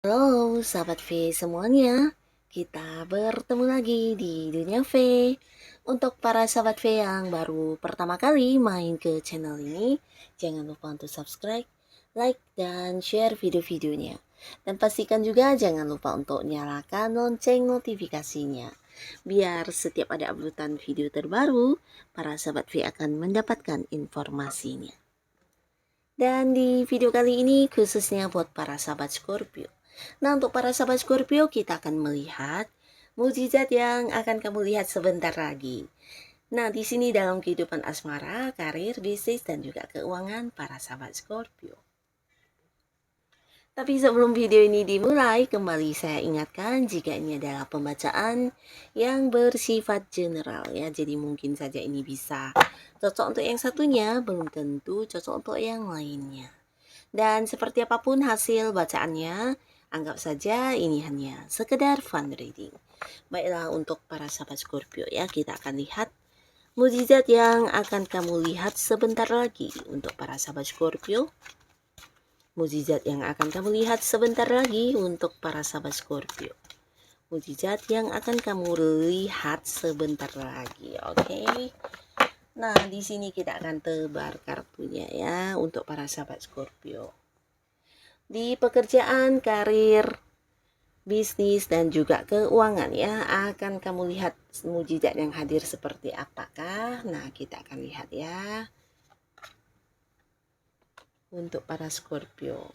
Halo sahabat V semuanya, kita bertemu lagi di Dunia V. Untuk para sahabat V yang baru pertama kali main ke channel ini, jangan lupa untuk subscribe, like, dan share video-videonya. Dan pastikan juga jangan lupa untuk nyalakan lonceng notifikasinya. Biar setiap ada uploadan video terbaru, para sahabat V akan mendapatkan informasinya. Dan di video kali ini khususnya buat para sahabat Scorpio. Nah, untuk para sahabat Scorpio, kita akan melihat mukjizat yang akan kamu lihat sebentar lagi. Nah, di sini dalam kehidupan asmara, karir, bisnis, dan juga keuangan para sahabat Scorpio. Tapi sebelum video ini dimulai, kembali saya ingatkan jika ini adalah pembacaan yang bersifat general ya. Jadi mungkin saja ini bisa cocok untuk yang satunya, belum tentu cocok untuk yang lainnya. Dan seperti apapun hasil bacaannya, anggap saja ini hanya sekedar fun reading. Baiklah, untuk para sahabat Scorpio ya, kita akan lihat mukjizat yang akan kamu lihat sebentar lagi. Untuk para sahabat Scorpio, mukjizat yang akan kamu lihat sebentar lagi untuk para sahabat Scorpio. Mukjizat yang akan kamu lihat sebentar lagi, oke? Nah, di sini kita akan tebar kartunya ya untuk para sahabat Scorpio. Di pekerjaan, karir, bisnis, dan juga keuangan ya, akan kamu lihat mukjizat yang hadir seperti apakah? Nah, kita akan lihat ya. Untuk para Scorpio,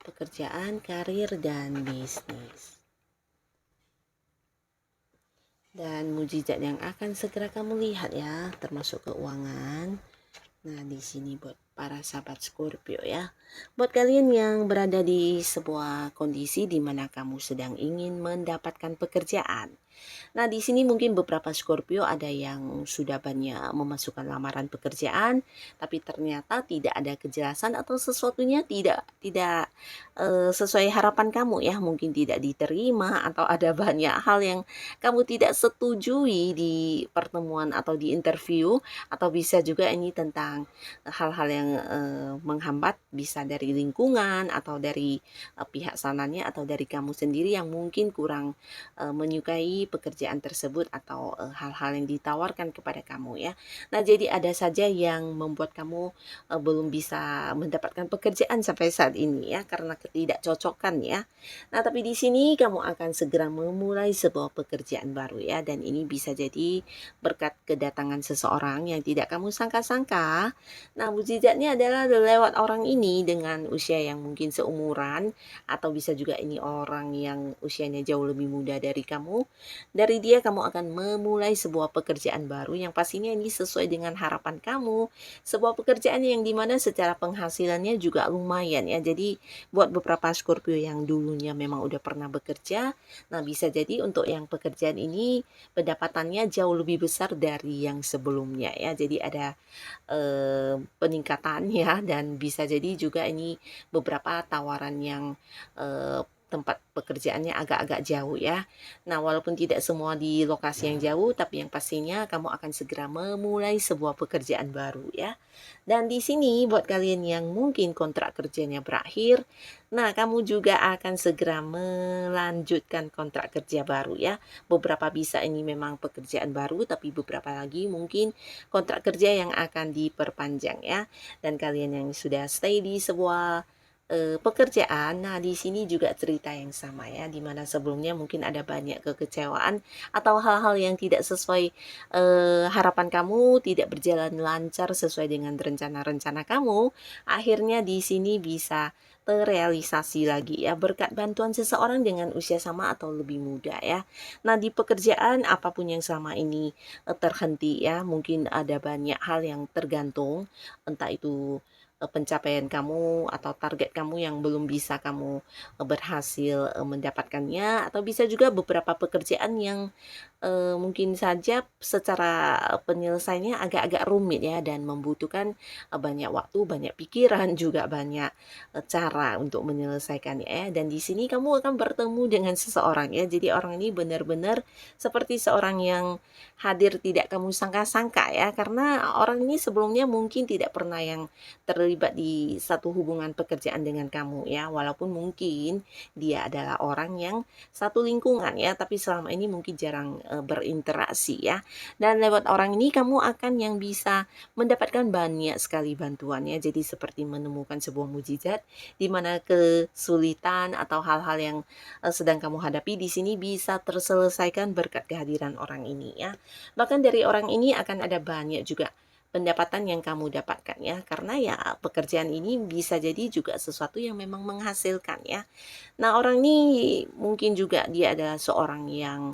pekerjaan, karir, dan bisnis. Dan mukjizat yang akan segera kamu lihat ya, termasuk keuangan. Nah, di sini buat para sahabat Scorpio ya. Buat kalian yang berada di sebuah kondisi di mana kamu sedang ingin mendapatkan pekerjaan. Nah, di sini mungkin beberapa Scorpio ada yang sudah banyak memasukkan lamaran pekerjaan, tapi ternyata tidak ada kejelasan atau sesuatunya tidak sesuai harapan kamu ya. Mungkin tidak diterima atau ada banyak hal yang kamu tidak setujui di pertemuan atau di interview, atau bisa juga ini tentang hal-hal yang menghambat, bisa dari lingkungan atau dari pihak sananya atau dari kamu sendiri yang mungkin kurang menyukai pekerjaan tersebut atau hal-hal yang ditawarkan kepada kamu ya. Nah, jadi ada saja yang membuat kamu belum bisa mendapatkan pekerjaan sampai saat ini ya, karena ketidakcocokan ya. Nah, tapi di sini kamu akan segera memulai sebuah pekerjaan baru ya, dan ini bisa jadi berkat kedatangan seseorang yang tidak kamu sangka-sangka. Nah, mukjizatnya adalah lewat orang ini dengan usia yang mungkin seumuran, atau bisa juga ini orang yang usianya jauh lebih muda dari kamu. Dari dia kamu akan memulai sebuah pekerjaan baru yang pastinya ini sesuai dengan harapan kamu. Sebuah pekerjaan yang dimana secara penghasilannya juga lumayan ya. Jadi buat beberapa Scorpio yang dulunya memang udah pernah bekerja, nah bisa jadi untuk yang pekerjaan ini pendapatannya jauh lebih besar dari yang sebelumnya ya. Jadi ada peningkatan ya, dan bisa jadi juga ini beberapa tawaran yang tempat pekerjaannya agak-agak jauh ya. Nah, walaupun tidak semua di lokasi yang jauh, tapi yang pastinya kamu akan segera memulai sebuah pekerjaan baru ya. Dan di sini buat kalian yang mungkin kontrak kerjanya berakhir, nah kamu juga akan segera melanjutkan kontrak kerja baru ya. Beberapa bisa ini memang pekerjaan baru, tapi beberapa lagi mungkin kontrak kerja yang akan diperpanjang ya. Dan kalian yang sudah stay di sebuah pekerjaan, nah di sini juga cerita yang sama ya, dimana sebelumnya mungkin ada banyak kekecewaan atau hal-hal yang tidak sesuai harapan kamu, tidak berjalan lancar sesuai dengan rencana-rencana kamu. Akhirnya di sini bisa terrealisasi lagi ya, berkat bantuan seseorang dengan usia sama atau lebih muda ya. Nah, di pekerjaan apapun yang selama ini terhenti ya, mungkin ada banyak hal yang tergantung, entah itu pencapaian kamu atau target kamu yang belum bisa kamu berhasil mendapatkannya, atau bisa juga beberapa pekerjaan yang mungkin saja secara penyelesaiannya agak-agak rumit ya dan membutuhkan banyak waktu, banyak pikiran, juga banyak cara untuk menyelesaikannya ya. Dan di sini kamu akan bertemu dengan seseorang ya. Jadi orang ini benar-benar seperti seorang yang hadir tidak kamu sangka-sangka ya. Karena orang ini sebelumnya mungkin tidak pernah yang terlibat di satu hubungan pekerjaan dengan kamu ya. Walaupun mungkin dia adalah orang yang satu lingkungan ya, tapi selama ini mungkin jarang berinteraksi ya. Dan lewat orang ini kamu akan yang bisa mendapatkan banyak sekali bantuan ya. Jadi seperti menemukan sebuah mujizat di mana kesulitan atau hal-hal yang sedang kamu hadapi di sini bisa terselesaikan berkat kehadiran orang ini ya. Bahkan dari orang ini akan ada banyak juga pendapatan yang kamu dapatkan ya, karena ya pekerjaan ini bisa jadi juga sesuatu yang memang menghasilkan ya. Nah, orang ini mungkin juga dia adalah seorang yang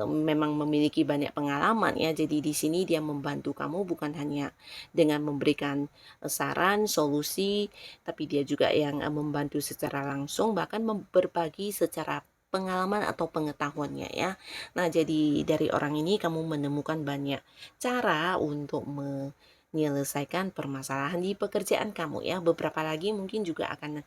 memang memiliki banyak pengalaman ya. Jadi di sini dia membantu kamu bukan hanya dengan memberikan saran, solusi, tapi dia juga yang membantu secara langsung, bahkan berbagi secara pengalaman atau pengetahuannya ya. Nah, jadi dari orang ini kamu menemukan banyak cara untuk menyelesaikan permasalahan di pekerjaan kamu ya. Beberapa lagi mungkin juga akan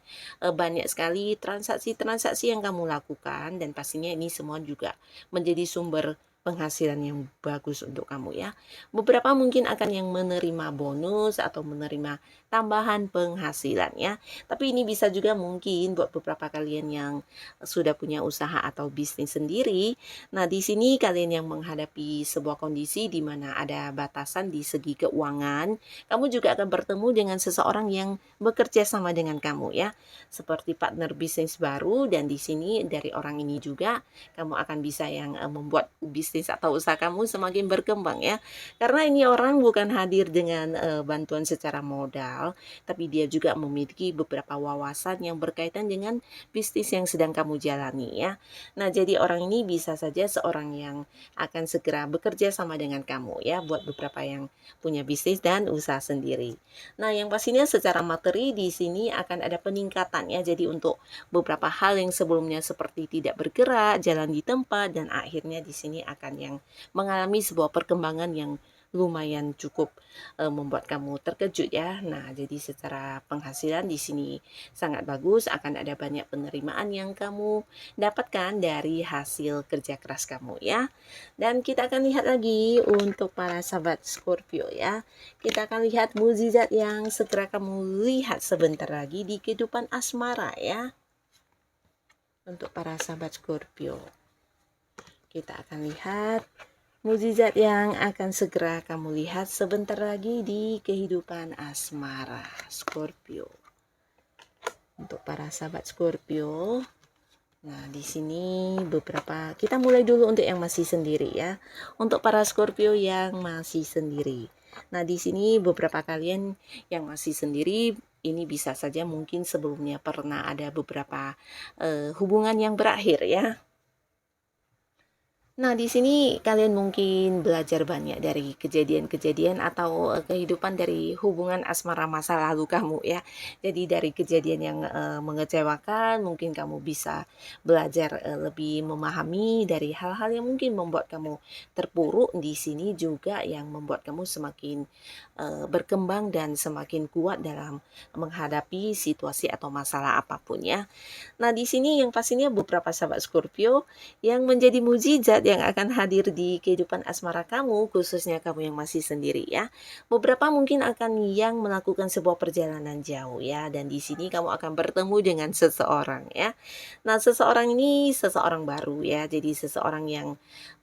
banyak sekali transaksi-transaksi yang kamu lakukan dan pastinya ini semua juga menjadi sumber penghasilan yang bagus untuk kamu ya. Beberapa mungkin akan yang menerima bonus atau menerima tambahan penghasilan ya. Tapi ini bisa juga mungkin buat beberapa kalian yang sudah punya usaha atau bisnis sendiri. Nah, di sini kalian yang menghadapi sebuah kondisi di mana ada batasan di segi keuangan, kamu juga akan bertemu dengan seseorang yang bekerja sama dengan kamu ya, seperti partner bisnis baru. Dan di sini dari orang ini juga kamu akan bisa yang membuat bisnis atau usaha kamu semakin berkembang ya. Karena ini orang bukan hadir dengan bantuan secara modal, tapi dia juga memiliki beberapa wawasan yang berkaitan dengan bisnis yang sedang kamu jalani ya. Nah, jadi orang ini bisa saja seorang yang akan segera bekerja sama dengan kamu ya, buat beberapa yang punya bisnis dan usaha sendiri. Nah, yang pastinya secara materi di sini akan ada peningkatan ya. Jadi untuk beberapa hal yang sebelumnya seperti tidak bergerak, jalan di tempat, dan akhirnya di sini akan yang mengalami sebuah perkembangan yang lumayan cukup membuat kamu terkejut ya. Nah, jadi secara penghasilan di sini sangat bagus, akan ada banyak penerimaan yang kamu dapatkan dari hasil kerja keras kamu ya. Dan kita akan lihat lagi untuk para sahabat Scorpio ya. Kita akan lihat mukjizat yang segera kamu lihat sebentar lagi di kehidupan asmara ya. Untuk para sahabat Scorpio, kita akan lihat mukjizat yang akan segera kamu lihat sebentar lagi di kehidupan asmara Scorpio. Untuk para sahabat Scorpio, nah di sini beberapa, kita mulai dulu untuk yang masih sendiri ya. Untuk para Scorpio yang masih sendiri. Nah, di sini beberapa kalian yang masih sendiri ini bisa saja mungkin sebelumnya pernah ada beberapa hubungan yang berakhir ya. Nah, di sini kalian mungkin belajar banyak dari kejadian-kejadian atau kehidupan dari hubungan asmara masa lalu kamu ya. Jadi dari kejadian yang mengecewakan, mungkin kamu bisa belajar lebih memahami dari hal-hal yang mungkin membuat kamu terpuruk. Di sini juga yang membuat kamu semakin berkembang dan semakin kuat dalam menghadapi situasi atau masalah apapun ya. Nah, di sini yang pastinya beberapa sahabat Scorpio yang menjadi mukjizat yang akan hadir di kehidupan asmara kamu, khususnya kamu yang masih sendiri ya. Beberapa mungkin akan yang melakukan sebuah perjalanan jauh ya, dan di sini kamu akan bertemu dengan seseorang ya. Nah, seseorang ini seseorang baru ya, jadi seseorang yang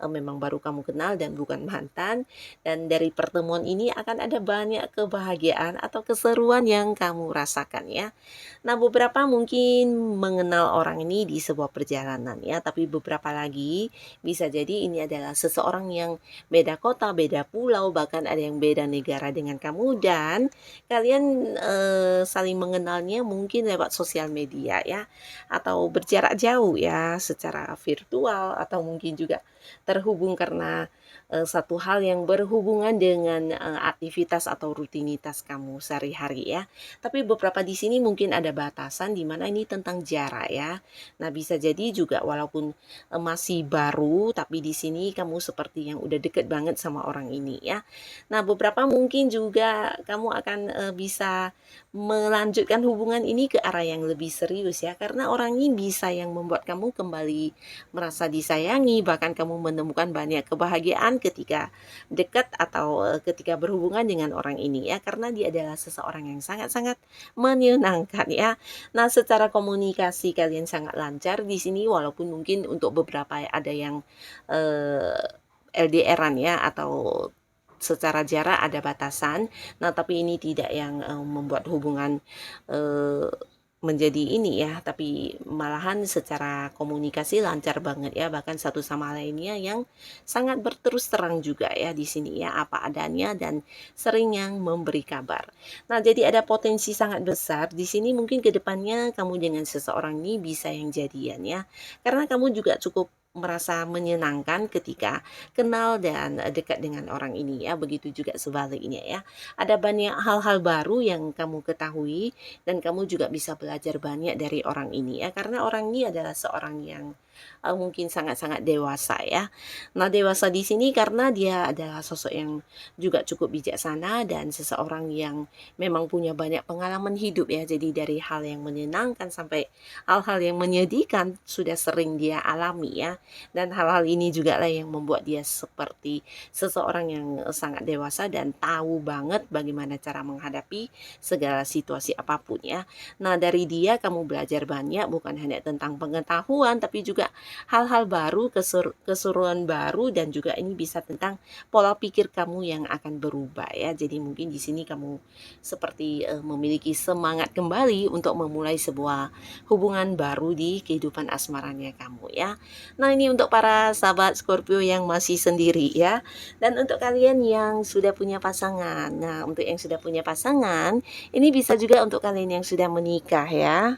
memang baru kamu kenal dan bukan mantan. Dan dari pertemuan ini akan ada banyak kebahagiaan atau keseruan yang kamu rasakan ya. Nah, beberapa mungkin mengenal orang ini di sebuah perjalanan ya, tapi beberapa lagi bisa jadi ini adalah seseorang yang beda kota, beda pulau, bahkan ada yang beda negara dengan kamu, dan kalian saling mengenalnya mungkin lewat sosial media ya, atau berjarak jauh ya, secara virtual, atau mungkin juga terhubung karena satu hal yang berhubungan dengan aktivitas atau rutinitas kamu sehari-hari ya. Tapi beberapa di sini mungkin ada batasan di mana ini tentang jarak ya. Nah, bisa jadi juga walaupun masih baru, tapi di sini kamu seperti yang udah deket banget sama orang ini ya. Nah, beberapa mungkin juga kamu akan bisa melanjutkan hubungan ini ke arah yang lebih serius ya, karena orang ini bisa yang membuat kamu kembali merasa disayangi, bahkan kamu menemukan banyak kebahagiaan ketika dekat atau ketika berhubungan dengan orang ini ya, karena dia adalah seseorang yang sangat-sangat menyenangkan ya. Nah, secara komunikasi kalian sangat lancar di sini, walaupun mungkin untuk beberapa ada yang LDR-an ya, atau secara jarak ada batasan. Nah, tapi ini tidak yang membuat hubungan menjadi ini ya, tapi malahan secara komunikasi lancar banget ya, bahkan satu sama lainnya yang sangat berterus terang juga ya di sini ya, apa adanya dan sering yang memberi kabar. Nah, jadi ada potensi sangat besar di sini, mungkin kedepannya kamu dengan seseorang ini bisa yang jadian ya, karena kamu juga cukup merasa menyenangkan ketika kenal dan dekat dengan orang ini ya, begitu juga sebaliknya ya. Ada banyak hal-hal baru yang kamu ketahui dan kamu juga bisa belajar banyak dari orang ini ya, karena orang ini adalah seorang yang mungkin sangat-sangat dewasa ya. Nah, dewasa di sini karena dia adalah sosok yang juga cukup bijaksana dan seseorang yang memang punya banyak pengalaman hidup ya. Jadi dari hal yang menyenangkan sampai hal-hal yang menyedihkan sudah sering dia alami ya. Dan hal-hal ini juga lah yang membuat dia seperti seseorang yang sangat dewasa dan tahu banget bagaimana cara menghadapi segala situasi apapun ya. Nah, dari dia kamu belajar banyak, bukan hanya tentang pengetahuan tapi juga hal-hal baru, keseruan baru, dan juga ini bisa tentang pola pikir kamu yang akan berubah ya. Jadi mungkin di sini kamu seperti memiliki semangat kembali untuk memulai sebuah hubungan baru di kehidupan asmaranya kamu ya. Nah, ini untuk para sahabat Scorpio yang masih sendiri ya. Dan untuk kalian yang sudah punya pasangan. Nah, untuk yang sudah punya pasangan, ini bisa juga untuk kalian yang sudah menikah ya.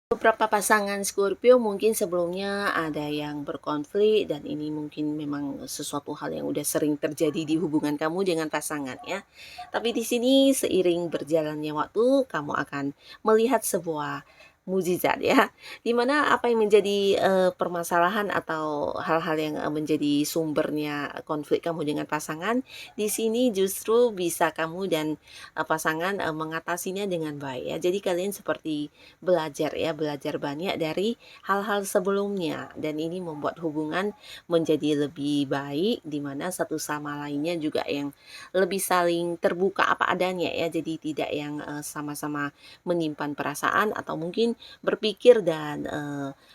Beberapa pasangan Scorpio mungkin sebelumnya ada yang berkonflik dan ini mungkin memang sesuatu hal yang udah sering terjadi di hubungan kamu dengan pasangan ya. Tapi di sini seiring berjalannya waktu kamu akan melihat sebuah mukjizat ya. Dimana apa yang menjadi permasalahan atau hal-hal yang menjadi sumbernya konflik kamu dengan pasangan, di sini justru bisa kamu dan pasangan mengatasinya dengan baik ya. Jadi kalian seperti belajar ya, belajar banyak dari hal-hal sebelumnya dan ini membuat hubungan menjadi lebih baik, di mana satu sama lainnya juga yang lebih saling terbuka apa adanya ya. Jadi tidak yang sama-sama menyimpan perasaan atau mungkin berpikir dan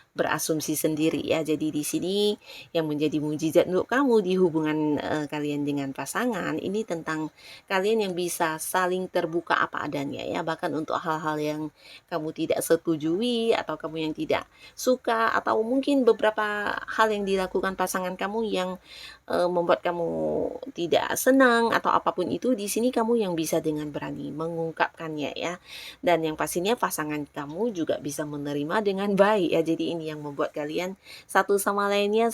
berasumsi sendiri ya. Jadi di sini yang menjadi mukjizat untuk kamu di hubungan kalian dengan pasangan ini tentang kalian yang bisa saling terbuka apa adanya ya, bahkan untuk hal-hal yang kamu tidak setujui atau kamu yang tidak suka atau mungkin beberapa hal yang dilakukan pasangan kamu yang membuat kamu tidak senang atau apapun itu, di sini kamu yang bisa dengan berani mengungkapkannya ya. Dan yang pastinya pasangan kamu juga bisa menerima dengan baik ya. Jadi ini yang membuat kalian satu sama lainnya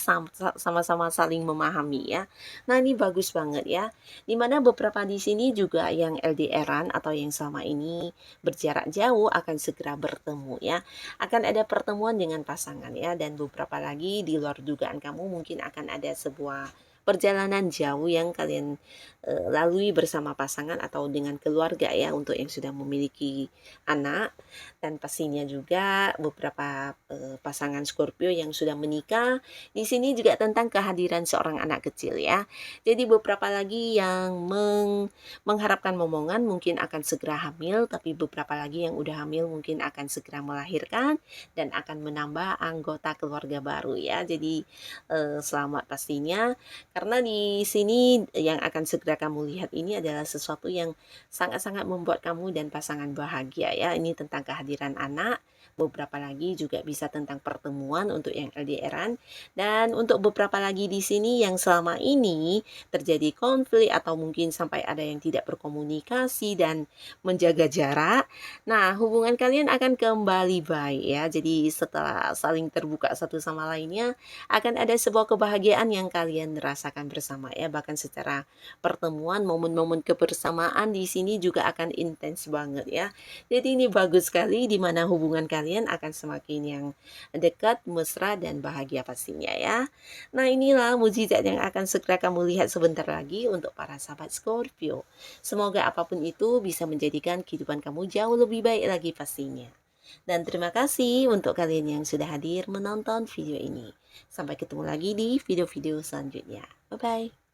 sama-sama saling memahami ya. Nah, ini bagus banget ya. Dimana beberapa di sini juga yang LDR-an atau yang selama ini berjarak jauh akan segera bertemu ya. Akan ada pertemuan dengan pasangan ya, dan beberapa lagi di luar dugaan kamu mungkin akan ada sebuah perjalanan jauh yang kalian lalui bersama pasangan atau dengan keluarga ya, untuk yang sudah memiliki anak. Dan pastinya juga beberapa pasangan Scorpio yang sudah menikah, di sini juga tentang kehadiran seorang anak kecil ya. Jadi beberapa lagi yang mengharapkan momongan mungkin akan segera hamil, tapi beberapa lagi yang udah hamil mungkin akan segera melahirkan dan akan menambah anggota keluarga baru ya. Jadi selamat pastinya, karena di sini yang akan segera kamu lihat ini adalah sesuatu yang sangat-sangat membuat kamu dan pasangan bahagia ya. Ini tentang kehadiran anak. Beberapa lagi juga bisa tentang pertemuan untuk yang LDR-an, dan untuk beberapa lagi di sini yang selama ini terjadi konflik atau mungkin sampai ada yang tidak berkomunikasi dan menjaga jarak. Nah, hubungan kalian akan kembali baik ya. Jadi setelah saling terbuka satu sama lainnya, akan ada sebuah kebahagiaan yang kalian rasakan bersama ya. Bahkan secara pertemuan, momen-momen kebersamaan di sini juga akan intens banget ya. Jadi ini bagus sekali di mana hubungan kalian akan semakin yang dekat, mesra, dan bahagia pastinya ya. Nah, inilah mukjizat yang akan segera kamu lihat sebentar lagi untuk para sahabat Scorpio. Semoga apapun itu bisa menjadikan kehidupan kamu jauh lebih baik lagi pastinya. Dan terima kasih untuk kalian yang sudah hadir menonton video ini. Sampai ketemu lagi di video-video selanjutnya. Bye-bye.